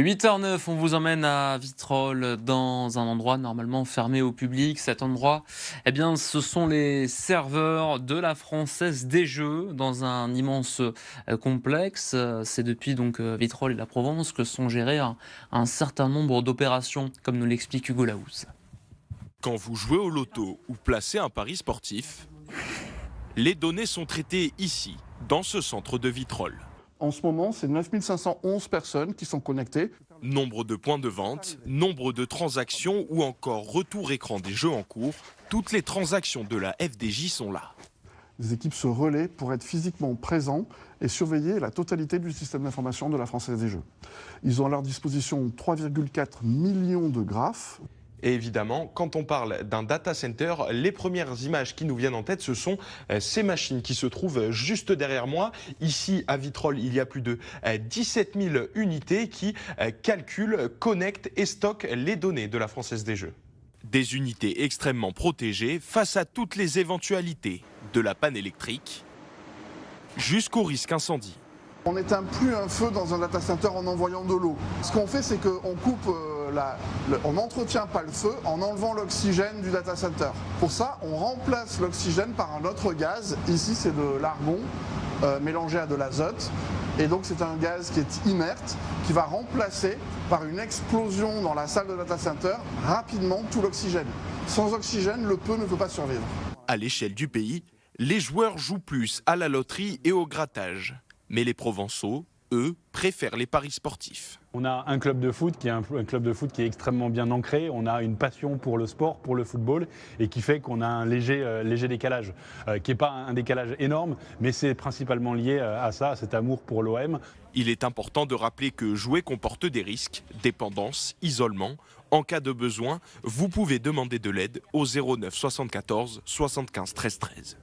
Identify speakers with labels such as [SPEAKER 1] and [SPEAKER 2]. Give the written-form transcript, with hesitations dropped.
[SPEAKER 1] 8h09, on vous emmène à Vitrolles dans un endroit normalement fermé au public. Cet endroit, eh bien, ce sont les serveurs de la Française des Jeux dans un immense complexe. C'est depuis donc Vitrolles et la Provence que sont gérés un certain nombre d'opérations, comme nous l'explique Hugo Laousse.
[SPEAKER 2] Quand vous jouez au loto ou placez un pari sportif, les données sont traitées ici, dans ce centre de Vitrolles.
[SPEAKER 3] En ce moment, c'est 9511 personnes qui sont connectées.
[SPEAKER 2] Nombre de points de vente, nombre de transactions ou encore retour écran des jeux en cours, toutes les transactions de la FDJ sont là.
[SPEAKER 3] Les équipes se relaient pour être physiquement présents et surveiller la totalité du système d'information de la Française des Jeux. Ils ont à leur disposition 3,4 millions de graphes.
[SPEAKER 4] Et évidemment, quand on parle d'un data center, les premières images qui nous viennent en tête, ce sont ces machines qui se trouvent juste derrière moi. Ici, à Vitrolles, il y a plus de 17 000 unités qui calculent, connectent et stockent les données de la Française des Jeux.
[SPEAKER 2] Des unités extrêmement protégées face à toutes les éventualités, de la panne électrique jusqu'au risque incendie.
[SPEAKER 3] On n'éteint plus un feu dans un data center en envoyant de l'eau. Ce qu'on fait, c'est qu'on coupe, on n'entretient pas le feu en enlevant l'oxygène du data center. Pour ça, on remplace l'oxygène par un autre gaz. Ici, c'est de l'argon mélangé à de l'azote. Et donc, c'est un gaz qui est inerte, qui va remplacer par une explosion dans la salle de data center rapidement tout l'oxygène. Sans oxygène, le feu ne peut pas survivre.
[SPEAKER 2] À l'échelle du pays, les joueurs jouent plus à la loterie et au grattage. Mais les Provençaux, eux, préfèrent les paris sportifs.
[SPEAKER 5] On a un club de foot qui est extrêmement bien ancré. On a une passion pour le sport, pour le football, et qui fait qu'on a un léger décalage, qui n'est pas un décalage énorme, mais c'est principalement lié à ça, à cet amour pour l'OM.
[SPEAKER 2] Il est important de rappeler que jouer comporte des risques, dépendance, isolement. En cas de besoin, vous pouvez demander de l'aide au 09 74 75 13 13.